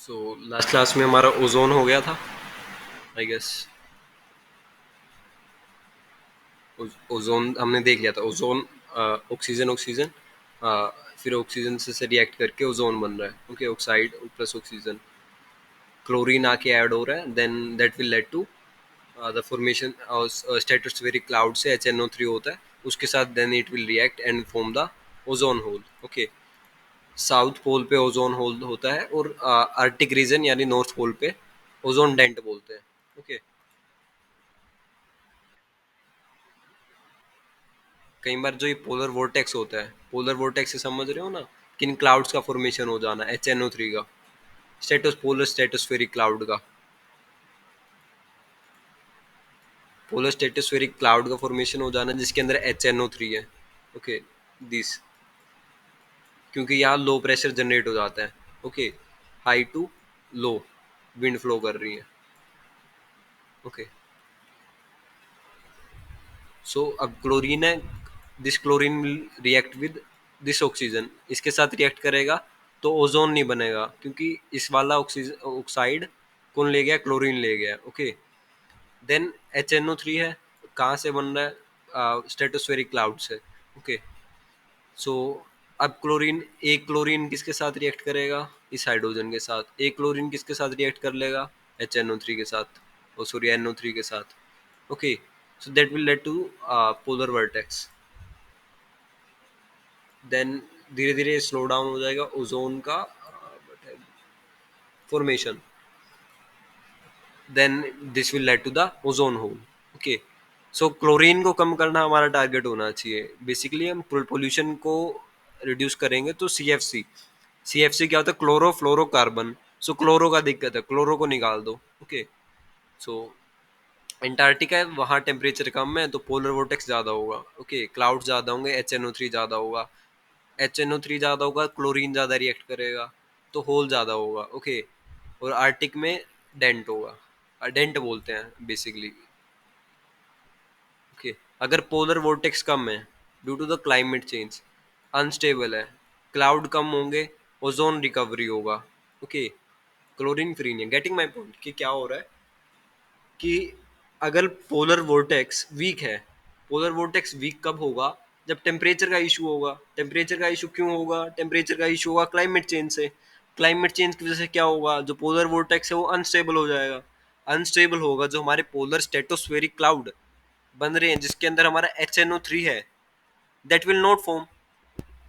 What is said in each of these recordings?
So last class में हमारा ozone हो गया था आई गेस। ओजोन हमने देख लिया था। ओजोन ऑक्सीजन ऑक्सीजन फिर ऑक्सीजन से रिएक्ट करके ओजोन बन रहा है। Okay, oxide plus oxygen, chlorine आके ऐड हो रहा है, then that will lead to the formation stratospheric cloud से HNO3 होता है उसके साथ, then it will react and form the ozone hole. Okay, south pole पे ओजोन होल होता है और आर्टिक रीजन यानी नॉर्थ पोल पे ओजोन डेंट बोलते हैं। ओके, कई बार जो ये पोलर वोर्टेक्स होता है, पोलर वोर्टेक्स से समझ रहे हो ना, किन क्लाउड्स का फॉर्मेशन हो जाना, HNO3 का, स्टेटस पोलर स्टेटोस्फेरिक क्लाउड का, पोलर स्टेटोस्फेरिक क्लाउड का फॉर्मेशन हो जाना जिसके अंदर HNO3 है। ओके, दिस, क्योंकि यहाँ लो प्रेशर जनरेट हो जाता है। Okay, high to low wind flow कर रही है। ओके, सो अब क्लोरीन है, this chlorine will react with this oxygen, इसके साथ रिएक्ट करेगा तो ओजोन नहीं बनेगा, क्योंकि इस वाला ऑक्सीजन ऑक्साइड कौन ले गया, क्लोरीन ले गया। ओके, देन HNO3 है, कहाँ से बन रहा है, स्ट्रेटोस्फेरिक क्लाउड से। ओके, सो अब क्लोरीन, एक क्लोरीन किसके साथ रिएक्ट करेगा, इस हाइड्रोजन के साथ, एक क्लोरीन किसके साथ रिएक्ट कर लेगा, HNO3 के साथ, ओ सॉरी NO3 के साथ। Okay, so that will lead to polar vortex, then धीरे धीरे स्लो डाउन हो जाएगा ओजोन का formation, then this will lead to the ozone hole. Okay, so chlorine को कम करना हमारा टारगेट होना चाहिए। बेसिकली हम पोल्यूशन को रिड्यूस करेंगे तो CFC, CFC क्या होता है, क्लोरो फ्लोरोकार्बन। सो क्लोरो का दिक्कत है, क्लोरो को निकाल दो। ओके, सो अंटार्कटिका है, वहाँ टेम्परेचर कम है तो पोलर वोर्टेक्स ज़्यादा होगा। ओके, क्लाउड ज़्यादा होंगे, HNO3 ज़्यादा होगा, HNO3 ज़्यादा होगा, क्लोरीन ज़्यादा रिएक्ट करेगा तो होल ज़्यादा होगा। ओके, और आर्टिक में डेंट होगा, डेंट बोलते हैं बेसिकली। ओके, अगर पोलर वोर्टेक्स कम है due to the climate change, unstable है, क्लाउड कम होंगे, ओजोन रिकवरी होगा। ओके, क्लोरीन फ्री नहीं। गेटिंग माई पॉइंट कि क्या हो रहा है कि अगर पोलर वोर्टेक्स वीक है, पोलर वोर्टेक्स वीक कब होगा, जब टेम्परेचर का इशू होगा। टेम्परेचर का इशू क्यों होगा, टेम्परेचर का इशू होगा क्लाइमेट चेंज से। क्लाइमेट चेंज की वजह से क्या होगा, जो पोलर वोर्टेक्स है वो अनस्टेबल हो जाएगा। अनस्टेबल होगा, जो हमारे पोलर स्टेटोस्फेरिक क्लाउड बन रहे हैं जिसके अंदर हमारा HNO3 है, दैट विल नॉट फॉर्म।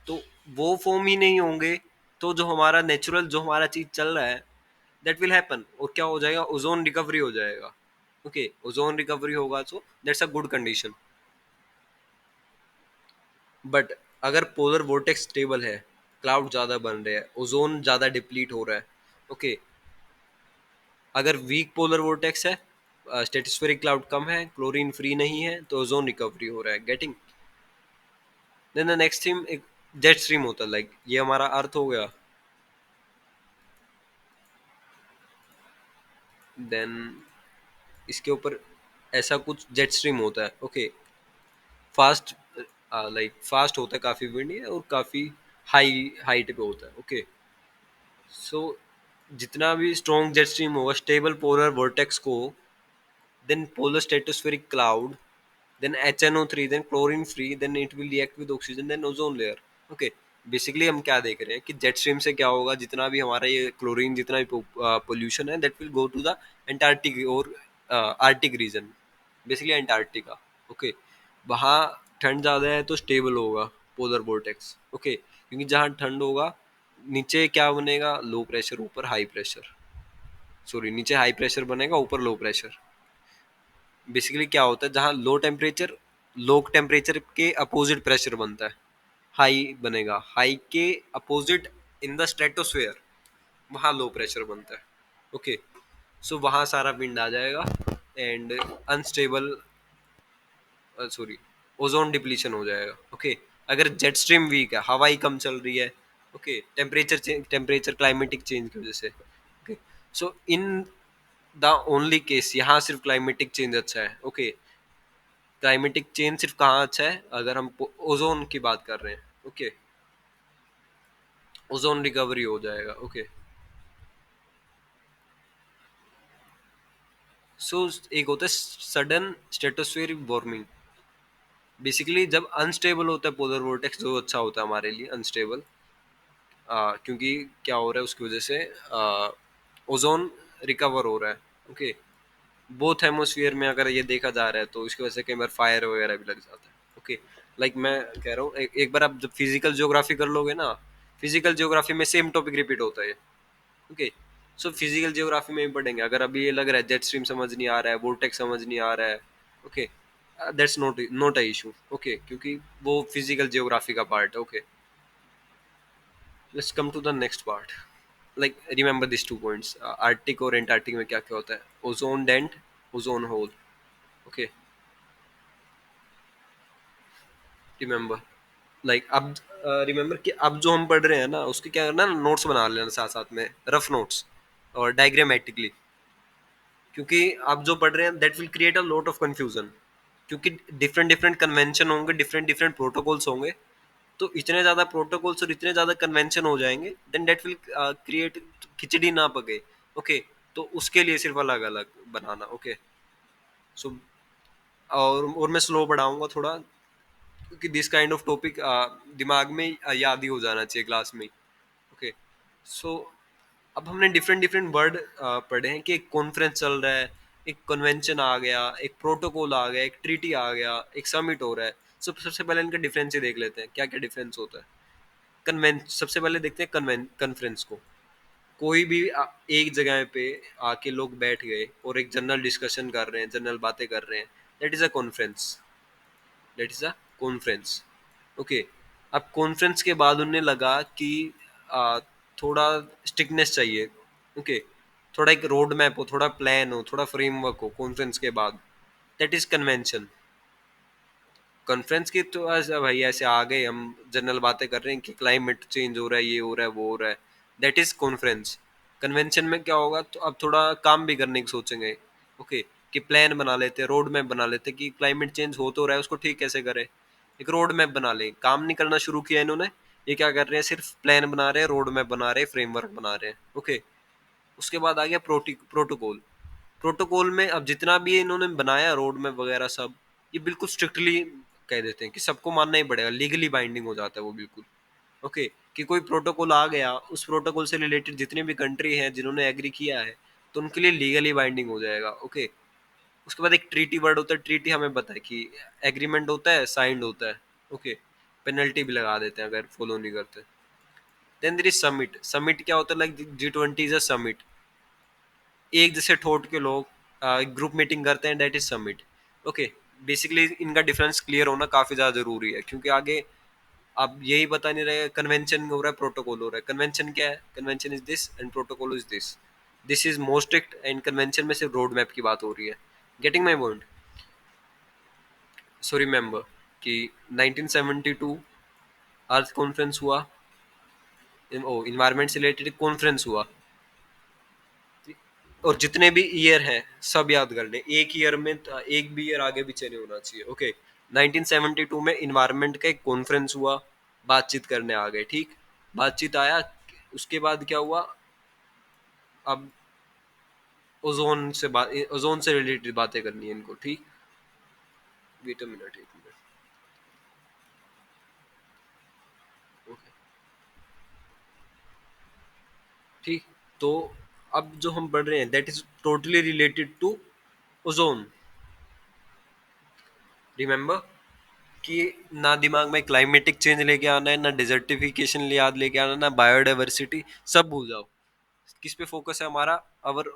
तो वो फॉर्म ही नहीं होंगे तो जो हमारा नेचुरल, जो हमारा चीज चल रहा है, दैट विल हैपन, और क्या हो जाएगा, ओजोन रिकवरी हो जाएगा। ओके, ओजोन रिकवरी होगा so that's a good condition. But अगर पोलर वोर्टेक्स स्टेबल है, क्लाउड ज्यादा बन रहे हैं, ओजोन ज्यादा डिप्लीट हो रहा है। ओके, अगर वीक पोलर वोर्टेक्स है, स्टेटोस्फेरिक क्लाउड कम है, क्लोरीन फ्री नहीं है, तो ओजोन रिकवरी हो रहा है। Getting, then the next thing एक जेट स्ट्रीम होता है, लाइक ये हमारा अर्थ हो गया, देन इसके ऊपर ऐसा कुछ जेट स्ट्रीम होता है। ओके, फास्ट, लाइक फास्ट होता है, काफ़ी विंडी है और काफ़ी हाई हाइट पे होता है। ओके, सो जितना भी स्ट्रॉन्ग जेट स्ट्रीम होगा, स्टेबल पोलर वर्टेक्स को, then polar stratospheric cloud, then HNO3, then chlorine free, then it will react with oxygen, then ozone layer. Okay, basically हम क्या देख रहे हैं कि जेट स्ट्रीम से क्या होगा, जितना भी हमारा ये क्लोरीन, जितना भी पोल्यूशन है, that will go to the Antarctic और Arctic region, basically Antarctica. Okay, वहाँ ठंड ज़्यादा है तो स्टेबल होगा पोलर वोर्टेक्स। ओके, क्योंकि जहाँ ठंड होगा, नीचे क्या बनेगा, लो प्रेशर, ऊपर हाई प्रेशर, सॉरी नीचे हाई प्रेशर बनेगा, ऊपर लो प्रेशर। बेसिकली क्या होता है, जहाँ लो टेम्परेचर, लो टेम्परेचर के अपोजिट प्रेशर बनता है, हाई बनेगा, हाई के अपोजिट इन द स्ट्रेटोस्फेयर, वहाँ लो प्रेशर बनता है। ओके, सो वहाँ सारा विंड आ जाएगा and unstable, sorry, ozone depletion हो जाएगा। ओके, अगर जेट स्ट्रीम वीक है, हवाई कम चल रही है, ओके, टेम्परेचर क्लाइमेटिक चेंज की वजह से। Okay, so in the only case, यहाँ सिर्फ क्लाइमेटिक चेंज अच्छा है। ओके, क्लाइमेटिक चेंज सिर्फ कहाँ अच्छा है, अगर हम ओजोन की बात कर रहे हैं। ओके, ओजोन रिकवरी हो जाएगा। ओके, सो एक होता है सडन स्ट्रेटोस्फेरिक वार्मिंग। बेसिकली जब अनस्टेबल होता है पोलर वोर्टेक्स, जो अच्छा होता है हमारे लिए अनस्टेबल, क्योंकि क्या हो रहा है उसकी वजह से ओजोन रिकवर हो रहा है। ओके, बोथ हेमोस्फियर में अगर ये देखा जा रहा है तो इसकी वजह से कई बार फायर वगैरह भी लग जाता है। ओके, लाइक मैं कह रहा हूँ एक बार आप जब फिजिकल ज्योग्राफी कर लोगे ना, फिजिकल ज्योग्राफी में सेम टॉपिक रिपीट होता है। ओके, सो फिजिकल ज्योग्राफी में भी पढ़ेंगे। अगर अभी ये लग रहा है जेट स्ट्रीम समझ नहीं आ रहा है, वोर्टेक्स समझ नहीं आ रहा है, okay, that's not not a issue. Okay, क्योंकि वो फिजिकल ज्योग्राफी का पार्ट है। Okay, let's come to the next part. Like remember this 2 points, arctic और एंटार्क्टिक में क्या क्या होता है। Ozone dent, ozone hole. Okay, remember, like अब रिमेंबर कि अब जो हम पढ़ रहे हैं ना उसके क्या करना, नोट्स बना लेना साथ साथ में, रफ नोट्स और डायग्रामेटिकली। क्योंकि आप जो पढ़ रहे हैं that will create a lot of confusion, क्योंकि डिफरेंट डिफरेंट कन्वेंशन होंगे, डिफरेंट डिफरेंट प्रोटोकॉल्स होंगे। तो इतने ज्यादा प्रोटोकॉल्स और इतने ज्यादा कन्वेंशन हो जाएंगे, देन दैट विल क्रिएट, खिचड़ी ना पके। ओके, तो उसके लिए सिर्फ अलग अलग बनाना। ओके, सो और मैं स्लो बढ़ाऊंगा थोड़ा, क्योंकि दिस काइंड ऑफ टॉपिक दिमाग में याद ही हो जाना चाहिए क्लास में। ओके, सो अब हमने डिफरेंट डिफरेंट वर्ड पढ़े हैं कि एक कॉन्फ्रेंस चल रहा है, एक कन्वेंशन आ गया, एक प्रोटोकॉल आ गया, एक ट्रीटी आ गया, एक समिट हो रहा है। सबसे पहले इनका डिफरेंस ही देख लेते हैं, क्या क्या डिफरेंस होता है। कन्वें सबसे पहले देखते हैं कन्फ्रेंस को। कोई भी एक जगह पे आके लोग बैठ गए और एक जनरल डिस्कशन कर रहे हैं, जनरल बातें कर रहे हैं, that is a conference. That is a conference. Okay, अब कॉन्फ्रेंस के बाद उन्हें लगा कि आ, थोड़ा स्टिकनेस चाहिए। ओके, थोड़ा एक रोड मैप हो, थोड़ा प्लान हो, थोड़ा फ्रेमवर्क हो कॉन्फ्रेंस के बाद, दैट इज कन्वेंशन। कॉन्फ्रेंस की तो ऐसा भाई ऐसे आ गए हम, जनरल बातें कर रहे हैं कि क्लाइमेट चेंज हो रहा है, ये हो रहा है, वो हो रहा है, दैट इज कॉन्फ्रेंस। कन्वेंशन में क्या होगा, तो अब थोड़ा काम भी करने की सोचेंगे। ओके, कि प्लान बना लेते हैं, रोड मैप बना लेते हैं कि क्लाइमेट चेंज हो तो रहा है, उसको ठीक कैसे करें। एक रोड मैप बना लें, काम नहीं करना शुरू किया इन्होंने, ये क्या कर रहे हैं, सिर्फ प्लान बना रहे हैं, रोड मैप बना रहे हैं, फ्रेमवर्क बना रहे हैं। ओके, उसके बाद आ गया प्रोटोकॉल। प्रोटोकॉल में अब जितना भी इन्होंने बनाया रोड मैप वगैरह सब, ये बिल्कुल स्ट्रिक्टली कह देते हैं कि सबको मानना ही पड़ेगा, लीगली बाइंडिंग हो जाता है वो बिल्कुल। ओके, कि कोई प्रोटोकॉल आ गया, उस प्रोटोकॉल से रिलेटेड जितने भी कंट्री हैं जिन्होंने एग्री किया है, तो उनके लिए लीगली बाइंडिंग हो जाएगा। ओके, उसके बाद एक ट्रीटी वर्ड होता है। ट्रीटी हमें पता है कि एग्रीमेंट होता है, साइंड होता है। ओके, पेनल्टी भी लगा देते हैं अगर फॉलो नहीं करते। Then there is summit. Summit क्या होता है, like G20 is a summit. एक जैसे ठोट के लोग ग्रुप मीटिंग करते हैं, that is summit. Okay, basically इनका डिफरेंस क्लियर होना काफी ज्यादा जरूरी है, क्योंकि आगे आप यही बता नहीं रहे कन्वेंशन हो रहा है, प्रोटोकॉल हो रहा है। कन्वेंशन क्या है, convention is this and protocol is this. This is most strict and convention में सिर्फ रोड मैप की बात हो रही है। Getting my point. So remember कि 1972 अर्थ कॉन्फ्रेंस हुआ, ओ इन्वायरमेंट से रिलेटेड कॉन्फ्रेंस हुआ, और जितने भी ईयर हैं सब याद कर लें। एक ईयर में एक भी ईयर आगे पीछे नहीं होना चाहिए। ओके, 1972 में इन्वायरमेंट का एक कॉन्फ्रेंस हुआ, बातचीत करने आ गए, ठीक, बातचीत आया। उसके बाद क्या हुआ, अब ओजोन से रिलेटेड बातें करनी है इनको, ठीक। वेट अ मिनट, एक मिनट। ओके, ठीक, तो अब जो हम पढ़ रहे हैं that is totally related to ozone. Remember कि ना दिमाग में क्लाइमेटिक चेंज लेके आना है, ना डिजर्टिफिकेशन याद लेके आना, ना बायोडाइवर्सिटी, सब भूल जाओ। किस पे फोकस है हमारा, our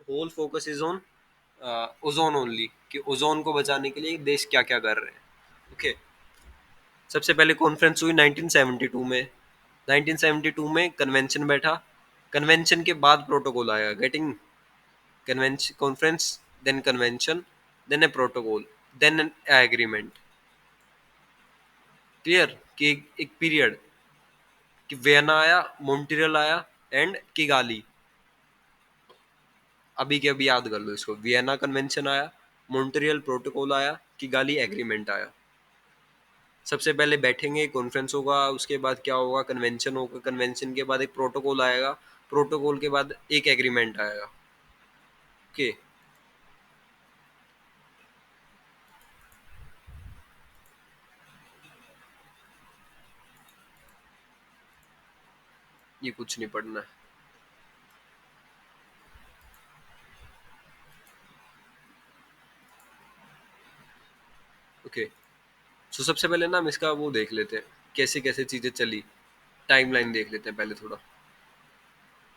whole focus is on ozone only, कि ओजोन को बचाने के लिए देश क्या क्या कर रहे हैं। ओके, सबसे पहले कॉन्फ्रेंस हुई 1972 में। 1972 में कन्वेंशन बैठा, कन्वेंशन के बाद प्रोटोकॉल आया। Getting, convention, conference, then convention, then a protocol, then an agreement. Clear, कि एक पीरियड कि वियना आया, मॉन्ट्रियल आया एंड किगाली। अभी के अभी याद कर लो इसको, वियना कन्वेंशन आया, मॉन्ट्रियल प्रोटोकॉल आया, किगाली एग्रीमेंट आया। सबसे पहले बैठेंगे, कॉन्फ्रेंस होगा, उसके बाद क्या होगा, कन्वेंशन होगा, कन्वेंशन के बाद एक प्रोटोकॉल आएगा, प्रोटोकॉल के बाद एक एग्रीमेंट आएगा। ओके, ये कुछ नहीं पढ़ना है। ओके, सो सबसे पहले ना हम इसका वो देख लेते हैं, कैसे कैसे चीज़ें चली, टाइमलाइन देख लेते हैं पहले थोड़ा।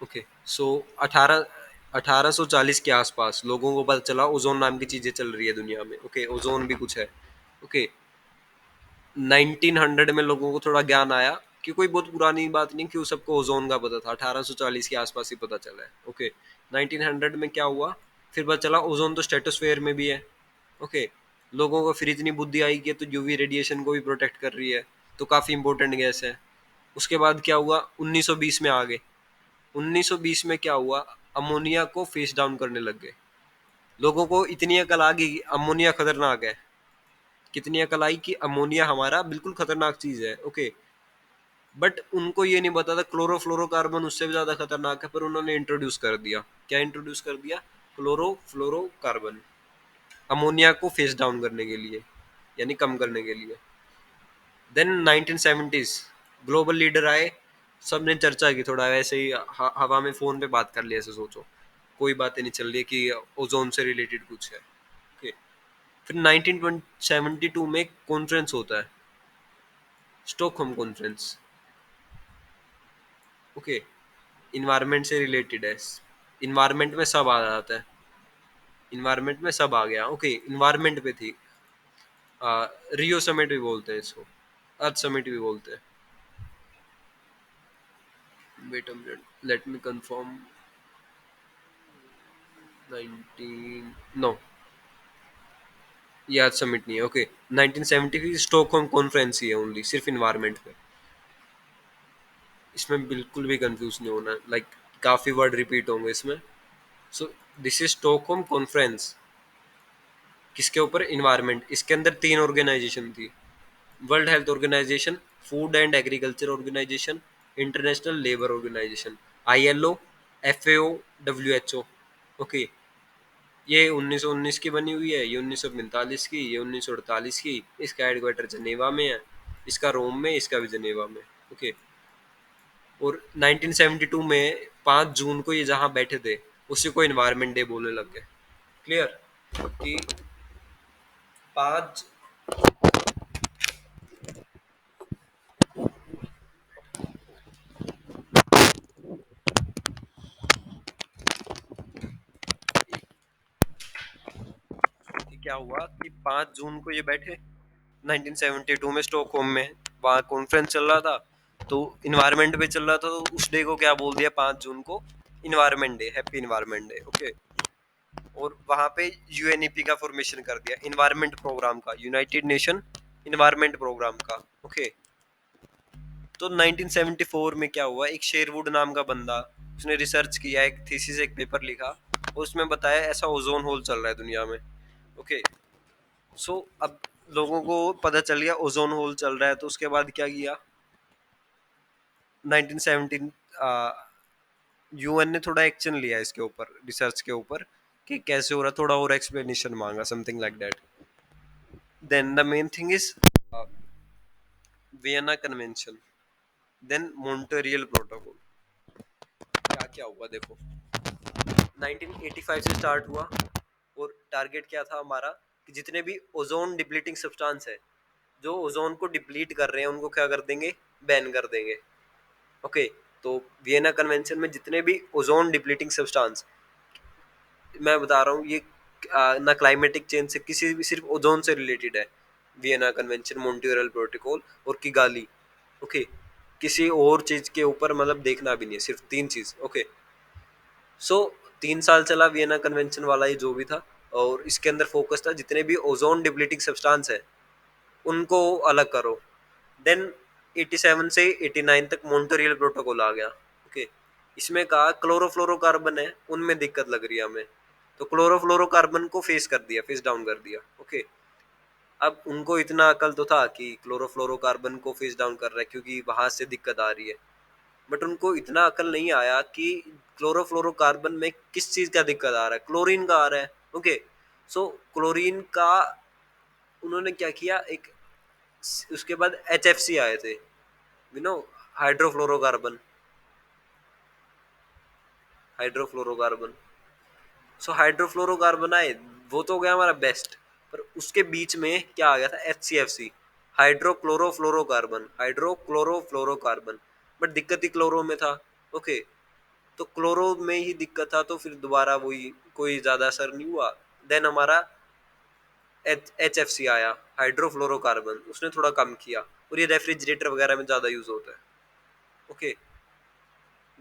ओके, सो 18 1840 के आसपास लोगों को पता चला ओजोन नाम की चीज़ें चल रही है दुनिया में। ओके, ओजोन भी कुछ है। ओके, 1900 में लोगों को थोड़ा ज्ञान आया कि कोई बहुत पुरानी बात नहीं, क्यों सबको ओजोन का पता था, 1840 के आसपास ही पता चला है। ओके, 1900 में क्या हुआ, फिर पता चला ओजोन तो स्ट्रेटोस्फेयर में भी है। ओके, लोगों को फिर इतनी बुद्धि आई कि ये तो यूवी रेडिएशन को भी प्रोटेक्ट कर रही है, तो काफ़ी इंपॉर्टेंट गैस है। उसके बाद क्या हुआ, 1920 में आ गए। 1920 में क्या हुआ, अमोनिया को फेस डाउन करने लग गए। लोगों को इतनी अकल आ गई कि अमोनिया खतरनाक है। कितनी अकल आई कि अमोनिया हमारा बिल्कुल खतरनाक चीज है। ओके, बट उनको ये नहीं पता था क्लोरोफ्लोरोकार्बन उससे भी ज्यादा खतरनाक है, पर उन्होंने इंट्रोड्यूस कर दिया। क्या इंट्रोड्यूस कर दिया, क्लोरोफ्लोरोकार्बन, अमोनिया को फेस डाउन करने के लिए, यानी कम करने के लिए। देन 1970s ग्लोबल लीडर आए, सबने चर्चा की थोड़ा वैसे ही हवा में फोन पे बात कर लिया, ऐसे सोचो, कोई बातें नहीं चल रही कि ओजोन से रिलेटेड कुछ है। ओके, फिर 1972 में कॉन्फ्रेंस होता है, स्टॉकहोम कॉन्फ्रेंस। ओके, इन्वायरमेंट से रिलेटेड है, इन्वायरमेंट में सब आ जाता है, इन्वायरमेंट में सब आ गया। ओके, इन्वायरमेंट पे थी, रियो समिट भी बोलते हैं इसको, अर्थ समिट भी बोलते हैं। Wait a minute, let me confirm. 19 no, ये अर्थ समिट नहीं है। ओके, 1970 की स्टॉकहोम कॉन्फ्रेंस ही है, ओनली सिर्फ इन्वायरमेंट पे। इसमें बिल्कुल भी कंफ्यूज नहीं होना, लाइक काफी वर्ड रिपीट होंगे इसमें। So this is Stockholm conference, किसके ऊपर, इन्वायरमेंट। इसके अंदर तीन ऑर्गेनाइजेशन थी, world health organisation, food and agriculture organisation, international labour organisation, ILO, FAO, WHO. Okay, ये 1919 की बनी हुई है, ये 1945 की, ये 1948 की। इसका हेडक्वार्टर जनेवा में है, इसका रोम में, इसका भी जनेवा में। ओके, और 1972 में 5 जून को ये जहाँ बैठे थे, उसी को इन्वायरमेंट डे बोलने लग गए। क्लियर, कि 5, कि क्या हुआ कि 5 जून को ये बैठे 1972 में स्टॉकहोम में, वहाँ कॉन्फ्रेंस चल रहा था, तो इन्वायरमेंट पे चल रहा था, तो उस डे को क्या बोल दिया, 5 जून को environment day, happy environment day. Okay, और वहाँ पे यूएनईपी का फॉर्मेशन कर दिया, इन्वायरमेंट प्रोग्राम का, यूनाइटेड नेशन इन्वायरमेंट प्रोग्राम का। ओके, तो 1974 में क्या हुआ, एक शेरवुड नाम का बंदा, उसने रिसर्च किया, एक थीसिस, एक पेपर लिखा, और उसमें बताया ऐसा ओजोन होल चल रहा है दुनिया में। ओके, सो अब लोगों को पता चल गया ओजोन होल चल रहा है, तो उसके बाद क्या किया, 1917 यूएन ने थोड़ा एक्शन लिया इसके ऊपर, रिसर्च के ऊपर, कि कैसे हो रहा, थोड़ा और एक्सप्लेनेशन मांगा, something like that. Then the main thing is Vienna convention, then Montreal protocol. क्या क्या हुआ देखो, 1985 से स्टार्ट हुआ, और टारगेट क्या था हमारा, कि जितने भी ओजोन डिप्लीटिंग सब्सटेंस है, जो ओजोन को डिप्लीट कर रहे हैं, उनको क्या कर देंगे, बैन कर देंगे। ओके, तो वियना कन्वेंशन में जितने भी ओजोन डिप्लीटिंग सब्सटेंस, मैं बता रहा हूँ ये, ना क्लाइमेटिक चेंज से किसी भी, सिर्फ ओजोन से रिलेटेड है। वियना कन्वेंशन, मॉन्ट्रियल प्रोटोकॉल और किगाली। ओके, किसी और चीज के ऊपर मतलब देखना भी नहीं है, सिर्फ तीन चीज। ओके, सो 3 साल चला वियना कन्वेंशन वाला, ये जो भी था, और इसके अंदर फोकस था जितने भी ओजोन डिप्लीटिंग सब्सटेंस है, उनको अलग करो। देन 87 से 89 तक मॉन्ट्रियल प्रोटोकॉल आ गया। ओके, इसमें कहा क्लोरोफ्लोरोकार्बन है, उनमें दिक्कत लग रही है हमें, तो क्लोरोफ्लोरोकार्बन को फेस कर दिया, फेस डाउन कर दिया। ओके, अब उनको इतना अकल तो था कि क्लोरोफ्लोरोकार्बन को फेस डाउन कर रहा है क्योंकि वहां से दिक्कत आ रही है, बट उनको इतना अकल नहीं आया कि क्लोरोफ्लोरोकार्बन में किस चीज का दिक्कत आ रहा है, क्लोरीन का आ रहा है। ओके, सो क्लोरीन का उन्होंने क्या किया, एक, उसके बाद HFC आए थे, you know, hydrofluorocarbon. Hydrofluorocarbon. So hydrofluorocarbon आए, वो तो हो गया हमारा बेस्ट। पर उसके बीच में क्या आ गया था, HCFC, हाइड्रोक्लोरोफ्लोरोकार्बन, हाइड्रोक्लोरोफ्लोरोकार्बन। बट दिक्कत ही क्लोरो में था। ओके, तो क्लोरो में ही दिक्कत था, तो फिर दोबारा वही, कोई ज्यादा असर नहीं हुआ। देन हमारा HFC आया, हाइड्रोफ्लोरोकार्बन, उसने थोड़ा कम किया, और ये रेफ्रिजरेटर वगैरह में ज्यादा यूज होता है। ओके,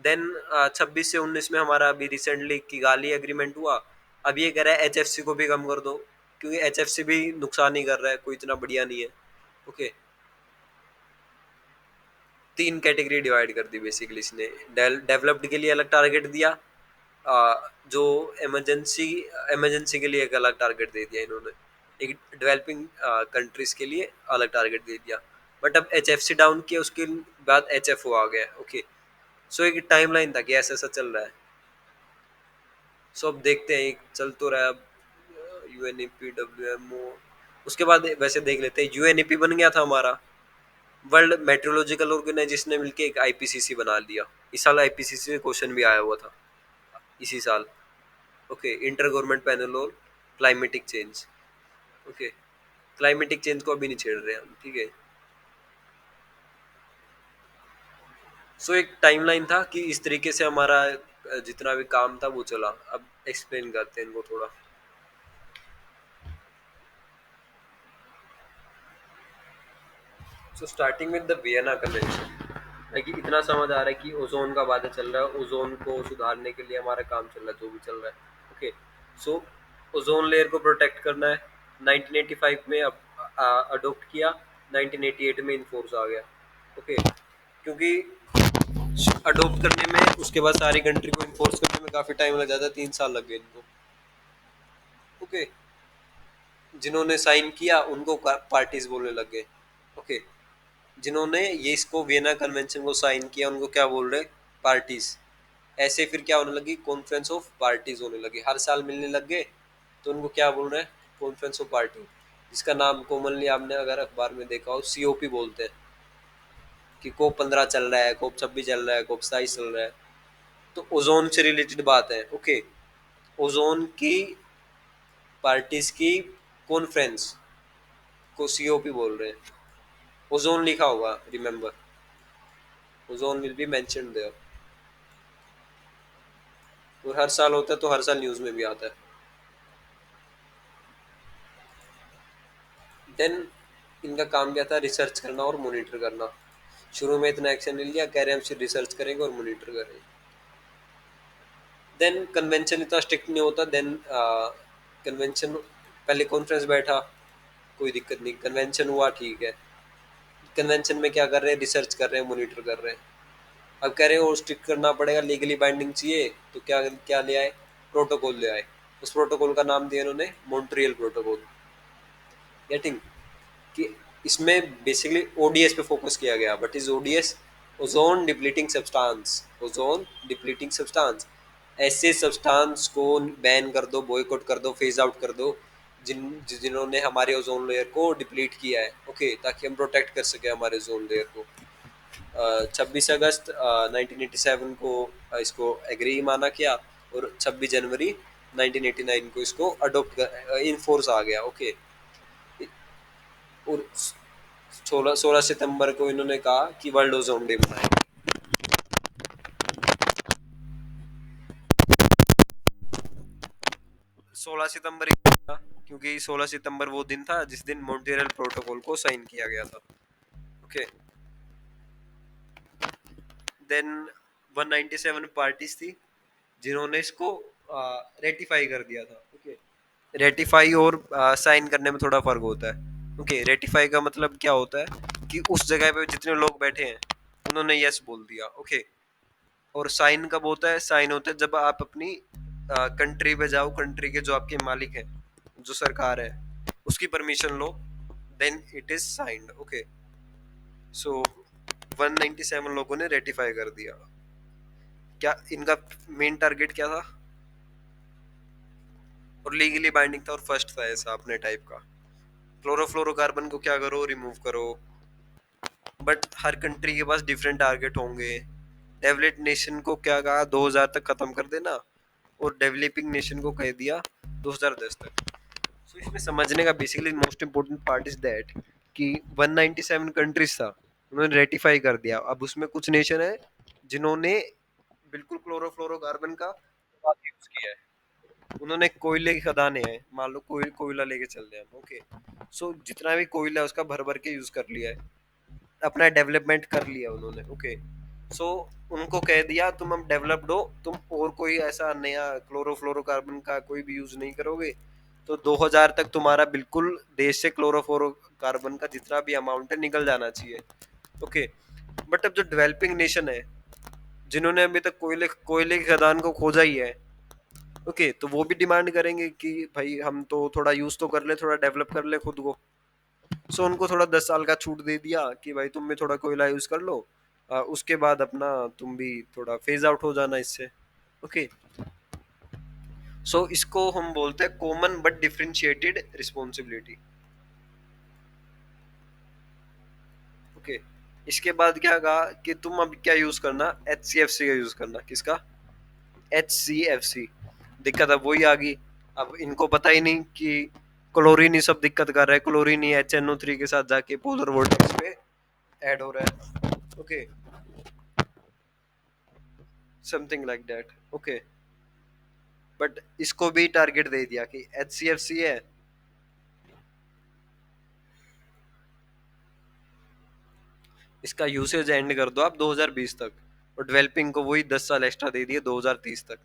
देन 26 से 19 में हमारा अभी रिसेंटली किगाली एग्रीमेंट हुआ। अब ये कह रहा है HFC को भी कम कर दो, क्योंकि HFC भी नुकसान ही कर रहा है, कोई इतना बढ़िया नहीं है। ओके, तीन कैटेगरी डिवाइड कर दी बेसिकली इसने। डेवलप्ड के लिए अलग टारगेट दिया, जो इमरजेंसी इमरजेंसी के लिए एक अलग टारगेट दे दिया इन्होंने, एक डेवलपिंग कंट्रीज के लिए अलग टारगेट दे दिया। बट अब HFC डाउन किया, उसके बाद HFO आ गया। ओके, सो एक टाइमलाइन था कि ऐसा ऐसा चल रहा है। सो अब देखते हैं, चल तो रहा है अब। UNEP, WMO, उसके बाद वैसे देख लेते हैं। UNEP बन गया था हमारा, वर्ल्ड मेट्रोलॉजिकल ऑर्गेनाइजेशन ने मिलकर एक IPCC बना लिया। इस साल IPCC से क्वेश्चन भी आया हुआ था, इसी साल। ओके, इंटर गवर्नमेंट पैनल और climatic change. Okay, climatic change को अभी नहीं छेड़ रहे हम, ठीक है। सो एक टाइमलाइन था कि इस तरीके से हमारा जितना भी काम था वो चला। अब एक्सप्लेन करते हैं इनको थोड़ा। So starting with the Vienna convention, कि इतना समझ आ रहा है कि ओजोन का वादा चल रहा है, ओजोन को सुधारने के लिए हमारा काम चल रहा है, जो भी चल रहा है। ओके, सो ओजोन लेयर को प्रोटेक्ट करना है। 1985 में अब अडोप्ट किया, 1988 में इनफोर्स आ गया। ओके, क्योंकि अडोप्ट करने में, उसके बाद सारी कंट्री को इन्फोर्स करने में काफी टाइम लग जाता है, 3 साल लग गए इनको। ओके, जिन्होंने साइन किया उनको पार्टीज बोलने लग गए। ओके, जिन्होंने ये इसको वियना कन्वेंशन को साइन किया उनको क्या बोल रहे, पार्टीज। ऐसे फिर क्या होने लगी, कॉन्फ्रेंस ऑफ पार्टीज होने लगी, हर साल मिलने लग गए। तो उनको क्या बोल रहे हैं, कॉन्फ्रेंस ऑफ पार्टी, जिसका नाम कॉमनली आपने अगर अखबार में देखा हो COP बोलते हैं। कि COP 15 चल रहा है, COP 26 चल रहा है, COP 27 चल रहा है। तो ओजोन से रिलेटेड बात है। ओके, ओजोन की पार्टीज की कॉन्फ्रेंस को COP बोल रहे हैं। ओजोन लिखा होगा, remember, ozone will be mentioned there. और हर साल होता है, तो हर साल न्यूज में भी आता है। देन इनका काम क्या था, रिसर्च करना और मॉनिटर करना। शुरू में इतना एक्शन नहीं लिया, कह रहे हैं हम सिर्फ रिसर्च करेंगे और मॉनिटर करेंगे। देन कन्वेंशन इतना स्ट्रिक्ट नहीं होता। देन कन्वेंशन, पहले कॉन्फ्रेंस बैठा, कोई दिक्कत नहीं, कन्वेंशन हुआ, ठीक है। कन्वेंशन में क्या कर रहे हैं, रिसर्च कर रहे हैं, मॉनिटर कर रहे हैं। अब कह रहे हैं और स्ट्रिक्ट करना पड़ेगा, लीगली बाइंडिंग चाहिए, तो क्या क्या ले आए, प्रोटोकॉल ले आए। उस प्रोटोकॉल का नाम दिया इन्होंने मॉन्ट्रियल प्रोटोकॉल। गेटिंग, कि इसमें बेसिकली ODS पे फोकस किया गया। But is ODS, ozone depleting substance, ozone depleting substance. ऐसे सब्सटेंस को बैन कर दो, बॉयकॉट कर दो, फेज आउट कर दो, जिन्होंने हमारे ओजोन लेयर को डिप्लीट किया है। ओके, ताकि हम प्रोटेक्ट कर सके हमारे ओजोन लेयर को। 26 अगस्त 1987 को इसको एग्री माना किया, और 26 जनवरी 1989 को इसको अडोप्ट इन फोर्स आ गया। ओके, और 16 सितंबर को इन्होंने कहा कि वर्ल्ड ओजोन डे मनाएंगे। 16 सितंबर था, क्योंकि 16 सितंबर वो दिन था जिस दिन मॉन्ट्रियल प्रोटोकॉल को साइन किया गया था। ओके, देन 197 पार्टीज थी जिन्होंने इसको रेटिफाई कर दिया था। ओके, रेटिफाई और साइन करने में थोड़ा फर्क होता है। ओके, रेटिफाई का मतलब क्या होता है कि उस जगह पे जितने लोग बैठे हैं उन्होंने यस बोल दिया। ओके, और साइन कब होता है, साइन होता है जब आप अपनी कंट्री पे जाओ, कंट्री के जो आपके मालिक हैं, जो सरकार है, उसकी परमिशन लो, then it is signed. Okay, so 197 लोगों ने रेटिफाई कर दिया। क्या इनका मेन टारगेट क्या था, और लीगली बाइंडिंग था, और फर्स्ट था ऐसा अपने टाइप का। क्लोरोफ्लोरोकार्बन को क्या करो, रिमूव करो। बट हर कंट्री के पास डिफरेंट टारगेट होंगे, डेवलप्ड नेशन को क्या कहा, 2000 तक खत्म कर देना, और डेवलपिंग नेशन को कह दिया 2010 तक। सो इसमें समझने का basically most important part is that कि 197 कंट्रीज था, उन्होंने रेटिफाई कर दिया। अब उसमें कुछ नेशन है जिन्होंने बिल्कुल क्लोरोफ्लोरोकार्बन का यूज किया है। उन्होंने कोयले की खदानें हैं, मान लो कोयला लेके चल रहे हैं, ओके। सो जितना भी कोयला है उसका भर भर के यूज कर लिया है, अपना डेवलपमेंट कर लिया उन्होंने, ओके। सो उनको कह दिया तुम अब डेवलप्ड हो, तुम और कोई ऐसा नया क्लोरोफ्लोरोकार्बन का कोई भी यूज नहीं करोगे, तो 2000 तक तुम्हारा बिल्कुल देश से क्लोरोफ्लोरोकार्बन का जितना भी अमाउंट है निकल जाना चाहिए, ओके। बट अब जो डेवलपिंग नेशन है, जिन्होंने अभी तक कोयले कोयले की खदान को खोजा ही है, ओके, तो वो भी डिमांड करेंगे कि भाई हम तो थोड़ा यूज तो कर ले, थोड़ा डेवलप कर ले खुद को। सो उनको थोड़ा 10 साल का छूट दे दिया कि भाई तुम भी थोड़ा कोयला यूज कर लो, उसके बाद अपना तुम भी थोड़ा फेज आउट हो जाना इससे, ओके। सो इसको हम बोलते हैं common but differentiated responsibility, okay. इसके बाद क्या कहा कि तुम अब क्या यूज करना, HCFC का यूज करना, किसका, HCFC। दिक्कत अब वही आ गई, अब इनको पता ही नहीं कि क्लोरीन ही सब दिक्कत कर रहा है, क्लोरीन ही HNO3 के साथ जाके पोलर वोर्टेक्स पे ऐड हो रहा है, okay, something like that, okay. But इसको भी टारगेट दे दिया कि HCFC है, इसका यूसेज एंड कर दो आप 2020 तक, और डेवलपिंग को वही 10 साल एक्स्ट्रा दे दिए 2030 तक।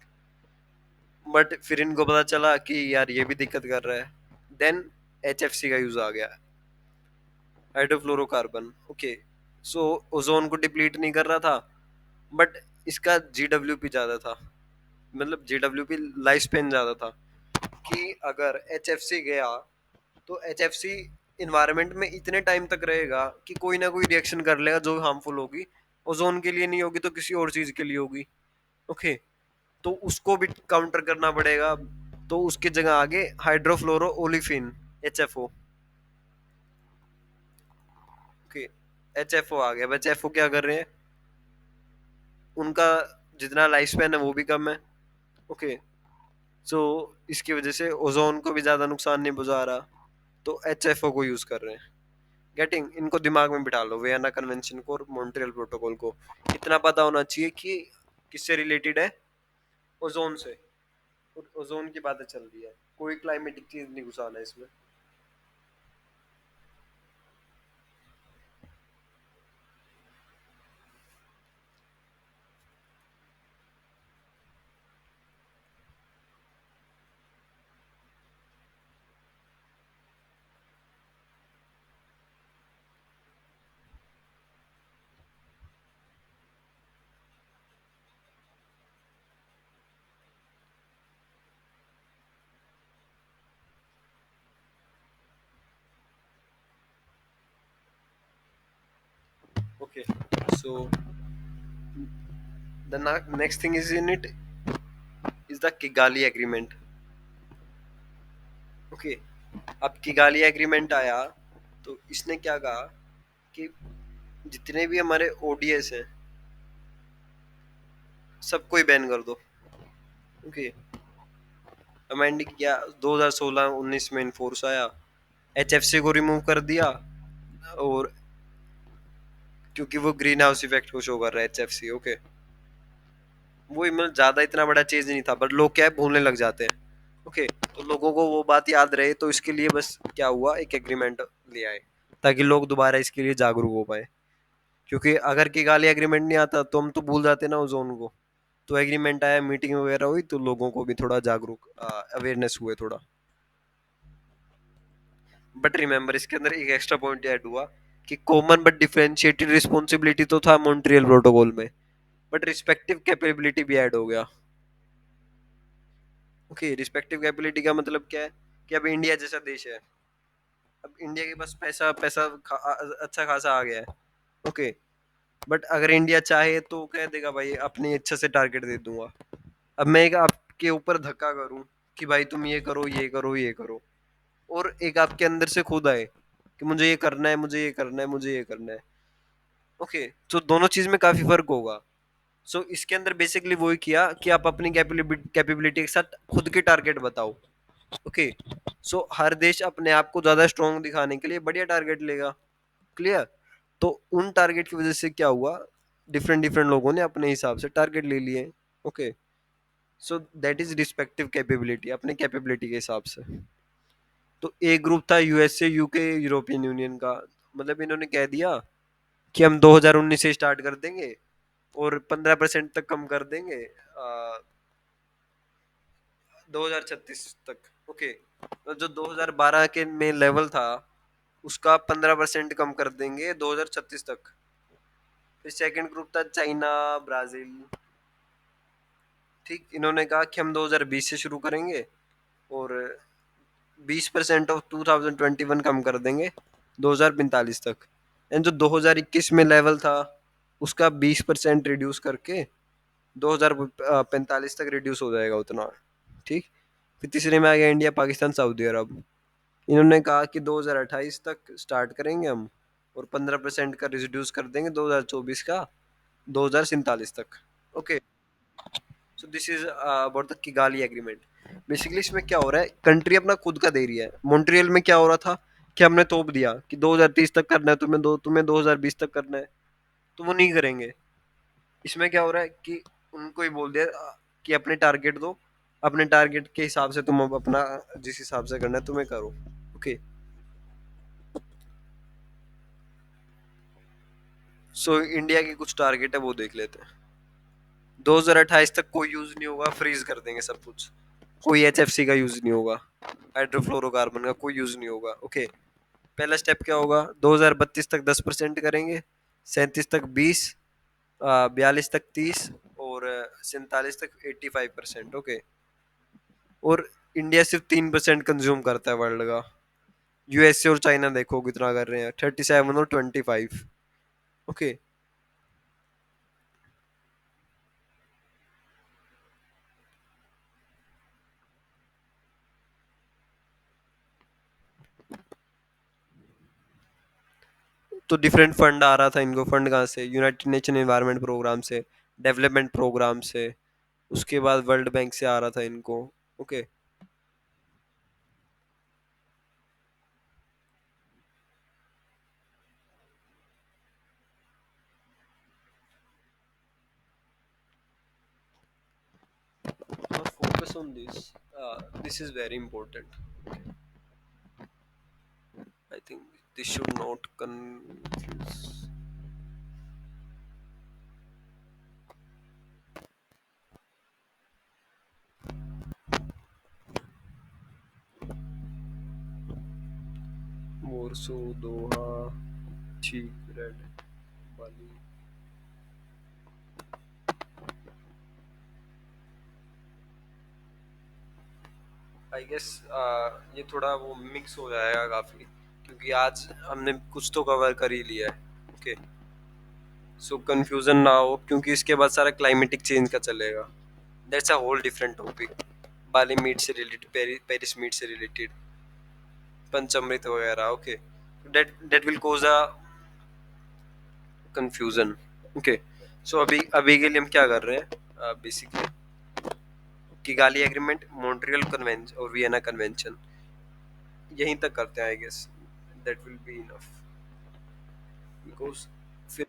बट फिर इनको पता चला कि यार ये भी दिक्कत कर रहा है, देन HFC का यूज आ गया, हाइड्रोफ्लोरोकार्बन, ओके। सो ओजोन को डिप्लीट नहीं कर रहा था, बट इसका GWP ज्यादा था, मतलब GWP लाइफ स्पेन ज्यादा था, कि अगर HFC गया तो HFC इन्वायरमेंट में इतने टाइम तक रहेगा कि कोई ना कोई रिएक्शन कर लेगा जो हार्मफुल होगी, ओजोन के लिए नहीं होगी तो किसी और चीज के लिए होगी, ओके। तो उसको भी काउंटर करना पड़ेगा, तो उसकी जगह आगे हाइड्रोफ्लोरो ओलिफिन, HFO, ओके। HFO आ गया। अब HFO क्या कर रहे हैं, उनका जितना लाइफ स्पैन है वो भी कम है, ओके। सो इसकी वजह से ओजोन को भी ज्यादा नुकसान नहीं पहुंचा रहा, तो HFO को यूज कर रहे हैं। गेटिंग, इनको दिमाग में बिठा लो, वियना कन्वेंशन को और मॉन्ट्रियल प्रोटोकॉल को, इतना पता होना चाहिए कि किससे रिलेटेड है, ओजोन से, और ओजोन की बातें चल रही है, कोई क्लाइमेटिक चीज नहीं घुसाना इसमें। Okay, so the next thing is in it is the Kigali agreement, okay. अब किगाली एग्रीमेंट आया तो इसने क्या कहा कि जितने भी हमारे ODS हैं सबको ही बैन कर दो, ओके। अमेंड किया 2016-19 में इन्फोर्स आया, HFC को रिमूव कर दिया, और क्योंकि वो ग्रीन हाउस इफेक्ट को शो कर रहा है HFC, ओके। वो मतलब ज्यादा इतना बड़ा चीज नहीं था, बट लोग क्या है भूलने लग जाते हैं, ओके। तो लोगों को वो बात याद रहे, तो इसके लिए बस क्या हुआ, एक एग्रीमेंट ले आए ताकि लोग दोबारा इसके लिए जागरूक हो पाए। क्योंकि अगर किगाली एग्रीमेंट नहीं आता तो हम तो भूल जाते ना ओजोन को। तो एग्रीमेंट आया, मीटिंग वगैरह हुई, तो लोगों को भी थोड़ा जागरूक, अवेयरनेस हुए थोड़ा। बट रिमेम्बर इसके अंदर एक एक्स्ट्रा पॉइंट ऐड हुआ कि कॉमन बट डिफरेंशिएटेड रिस्पॉन्सिबिलिटी तो था मॉन्ट्रियल प्रोटोकॉल में, बट रिस्पेक्टिव कैपेबिलिटी भी ऐड हो गया, ओके। रिस्पेक्टिव कैपेबिलिटी का मतलब क्या है कि अब इंडिया जैसा देश है, अब इंडिया के पास पैसा पैसा अच्छा खासा आ गया है, ओके। बट अगर इंडिया चाहे तो कह देगा भाई अपनी इच्छा से टारगेट दे दूंगा। अब मैं एक आपके ऊपर धक्का करूं कि भाई तुम ये करो ये करो ये करो, और एक आपके अंदर से खुद आए कि मुझे ये करना है, मुझे ये करना है, मुझे ये करना है, ओके। तो दोनों चीज में काफी फर्क होगा। सो इसके अंदर बेसिकली वही किया कि आप अपनी कैपेबिलिटी के साथ खुद के टारगेट बताओ। ओके, सो हर देश अपने आप को ज्यादा स्ट्रॉन्ग दिखाने के लिए बढ़िया टारगेट लेगा। क्लियर? तो उन टारगेट की वजह से क्या हुआ, डिफरेंट डिफरेंट लोगों ने अपने हिसाब से टारगेट ले लिए। Okay, so that is respective capability, अपने कैपेबिलिटी के हिसाब से। तो एक ग्रुप था यूएसए, यूके, यूरोपियन यूनियन का। मतलब इन्होंने कह दिया कि हम 2019 से स्टार्ट कर देंगे और 15% तक कम कर देंगे 2036 तक। ओके, तो जो 2012 के में लेवल था उसका 15% कम कर देंगे 2036 तक। फिर सेकंड ग्रुप था चाइना, ब्राजील। ठीक, इन्होंने कहा कि हम 2020 से शुरू करेंगे और 20% ऑफ 2021 कम कर देंगे 2045 तक। एंड जो 2021 में लेवल था उसका 20% रिड्यूस करके 2045 तक रिड्यूस हो जाएगा उतना। ठीक, फिर तीसरे में आ गया इंडिया, पाकिस्तान, सऊदी अरब। इन्होंने कहा कि 2028 तक स्टार्ट करेंगे हम और 15% का रिड्यूस कर देंगे 2024 का 2047 तक। Okay, so this is about the Kigali agreement. Basically इसमें क्या हो रहा है, कंट्री अपना खुद का दे रही है। मॉन्ट्रियल में क्या हो रहा था कि हमने तोप दिया कि 2030 तक करना है, तुम्हें 2020 तक करना है, तो वो नहीं करेंगे। इसमें क्या हो रहा है कि उनको ही बोल दिया कि अपने टारगेट दो, अपने टारगेट के हिसाब से तुम अब अपना जिस हिसाब से करना है तुम्हें करो। ओके, सो इंडिया की कुछ टारगेट है वो देख लेते हैं। 2028 तक कोई यूज नहीं होगा, फ्रीज कर देंगे सब कुछ। कोई एचएफसी का यूज नहीं होगा, हाइड्रोफ्लोरोकार्बन का कोई यूज नहीं होगा। ओके, पहला स्टेप क्या होगा, 2032 तक 10% करेंगे, 37 तक 20, 42 तक 30 और 47 तक 85%। ओके, और इंडिया सिर्फ 3% कंज्यूम करता है वर्ल्ड का। यूएसए और चाइना देखो कितना कर रहे हैं, 37 और 25। ओके, तो डिफरेंट फंड आ रहा था इनको। फंड कहाँ से, यूनाइटेड नेशन एनवायरनमेंट प्रोग्राम से, डेवलपमेंट प्रोग्राम से, उसके बाद वर्ल्ड बैंक से आ रहा था इनको। Okay, focus on this, this is very important. I think this should not confuse। मोरसो, दोहा, चीप रेड, बाली। आई गेस ये थोड़ा वो मिक्स हो जाएगा काफी, क्योंकि आज हमने कुछ तो कवर कर ही लिया है। ओके, सो कंफ्यूजन ना हो, क्योंकि इसके बाद सारा क्लाइमेटिक चेंज का चलेगा। That's a whole different topic. Bali meet से रिलेटेड, पेरिस मीट से रिलेटेड, पंचामृत वगैरह। Okay, that that will cause a confusion. Okay, so अभी अभी के लिए हम क्या कर रहे हैं, basically Kigali agreement, Montreal convention और वियना कन्वेंशन, यहीं तक करते हैं। I guess that will be enough, because फिर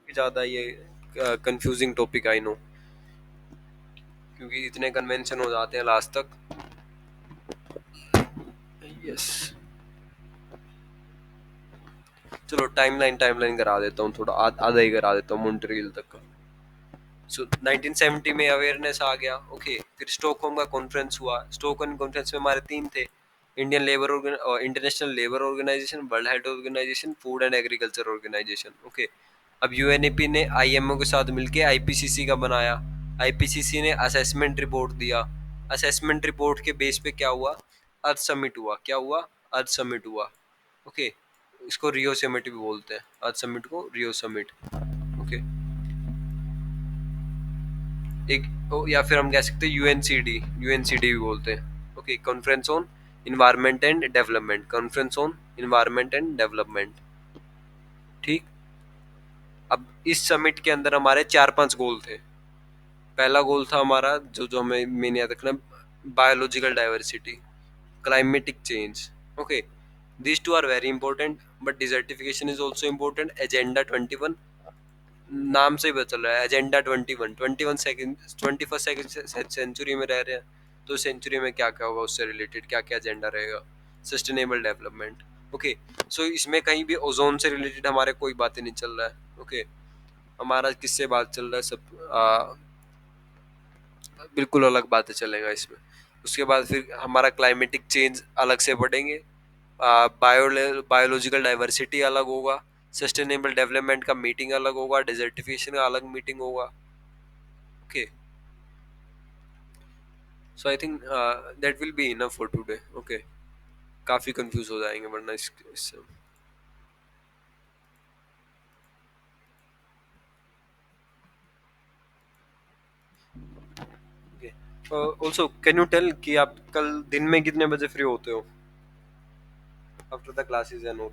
ज़्यादा ये कंफ्यूजिंग टॉपिक, आई नो, क्योंकि इतने कन्वेंशन हो जाते हैं लास्ट तक। यस, चलो टाइमलाइन टाइमलाइन करा देता हूँ थोड़ा, आधा ही करा देता हूँ मॉन्ट्रियल तक का। सो 1970 में अवेयरनेस आ गया। ओके, फिर स्टॉकहोम का कॉन्फ्रेंस हुआ। स्टॉकहोम कॉन्फ्रेंस में हमारे तीन थे, Indian labour international labour organisation, world health organisation, food and agriculture organisation. Okay, अब यूएनईपी ने आईएमओ के साथ मिलके आईपीसीसी का बनाया। आईपीसीसी ने असेसमेंट रिपोर्ट दिया। असेसमेंट रिपोर्ट के बेस पे क्या हुआ, अर्थ समिट हुआ। क्या हुआ, अर्थ समिट हुआ। ओके, इसको रियो समिट भी बोलते हैं, अर्थ समिट को रियो समिट। ओके, एक या फिर हम कह सकते हैं यूएनसीडी, यूएनसीडी भी बोलते हैं। Okay, conference on environment and development, conference on environment and development. ठीक, अब इस समिट के अंदर हमारे चार पांच गोल थे। पहला गोल था हमारा, जो जो हमें मेन याद रखना, biological diversity, climatic change. Okay, these two are very important, but desertification is also important. Agenda 21, नाम से ही पता चल रहा है, एजेंडा 21, 21 सेकेंड, 21st सेंचुरी में रह रहे हैं, तो सेंचुरी में क्या क्या होगा, उससे रिलेटेड क्या क्या एजेंडा रहेगा, सस्टेनेबल डेवलपमेंट। ओके, सो इसमें कहीं भी ओजोन से रिलेटेड हमारे कोई बातें नहीं चल रहा है। ओके, हमारा किससे बात चल रहा है, सब बिल्कुल अलग बातें चलेगा इसमें। उसके बाद फिर हमारा क्लाइमेटिक चेंज अलग से पढ़ेंगे, बायोलॉजिकल डाइवर्सिटी अलग होगा, सस्टेनेबल डेवलपमेंट का मीटिंग अलग होगा, डिजर्टिफिकेशन का अलग मीटिंग होगा। Okay, so I think that will be enough for today. Okay, काफ़ी कंफ्यूज हो जाएंगे वरना इससे। Okay, also can you tell कि आप कल दिन में कितने बजे फ्री होते हो after the classes and all?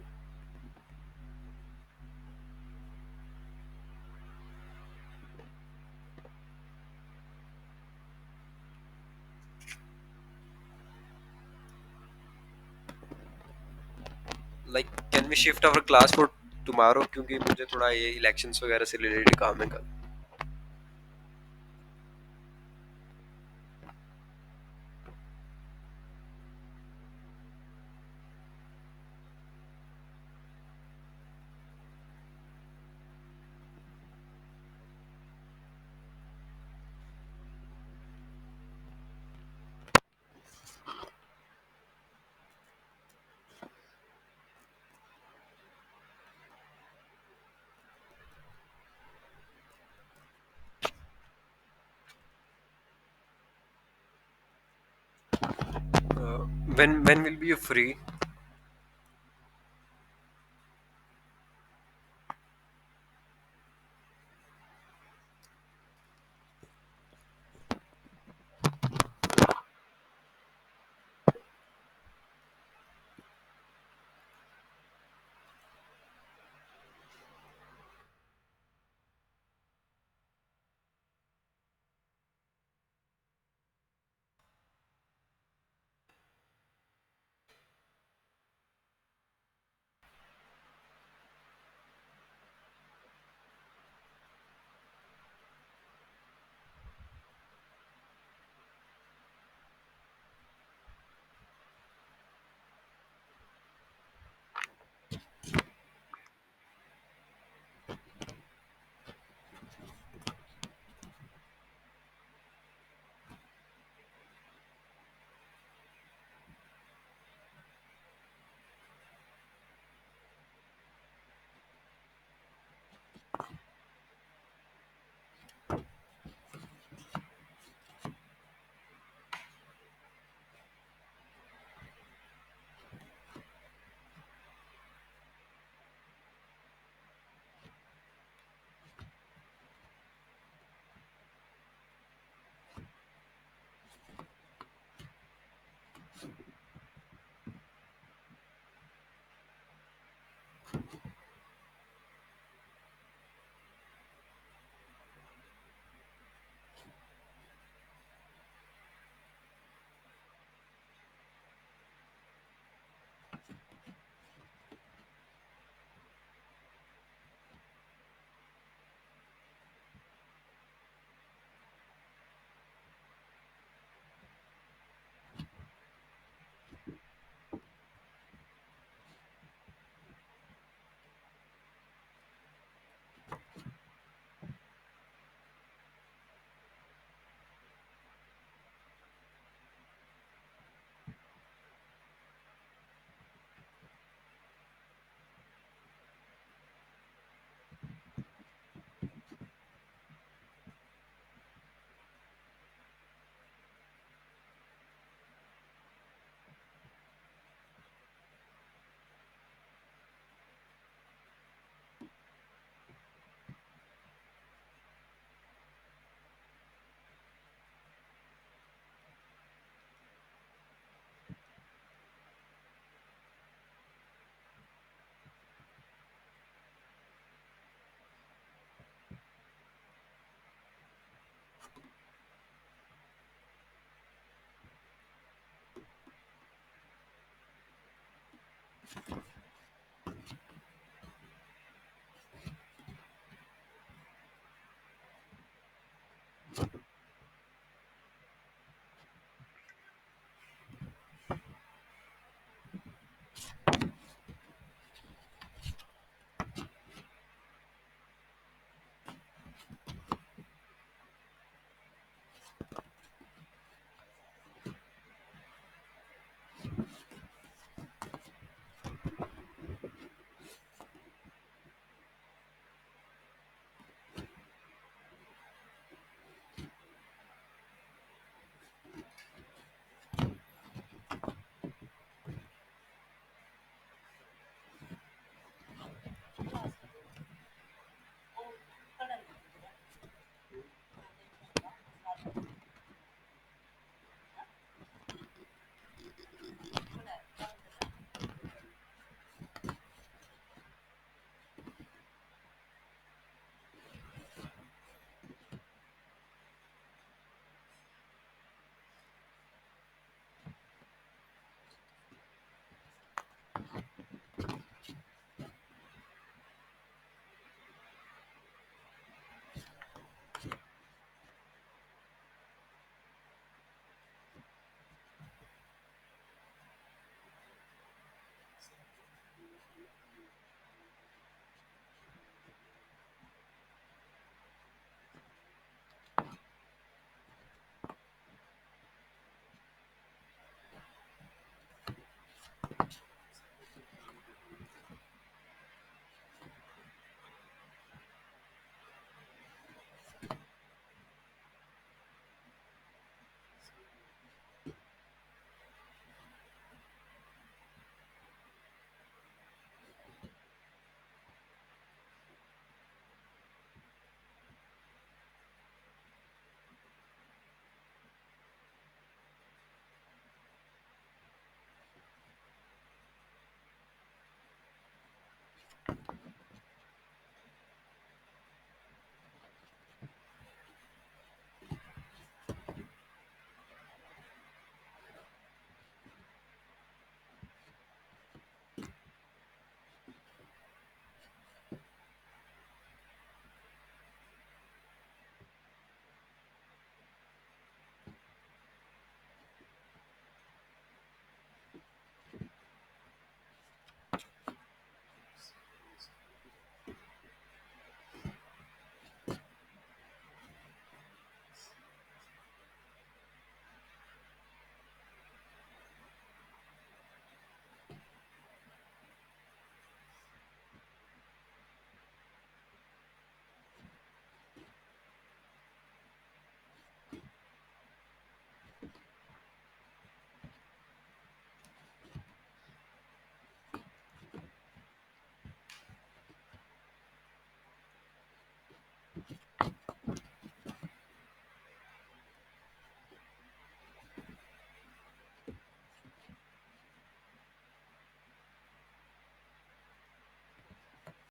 Like can we shift our class for tomorrow, क्योंकि मुझे थोड़ा ये इलेक्शंस वगैरह से रिलेटेड काम है कल। When will be you free?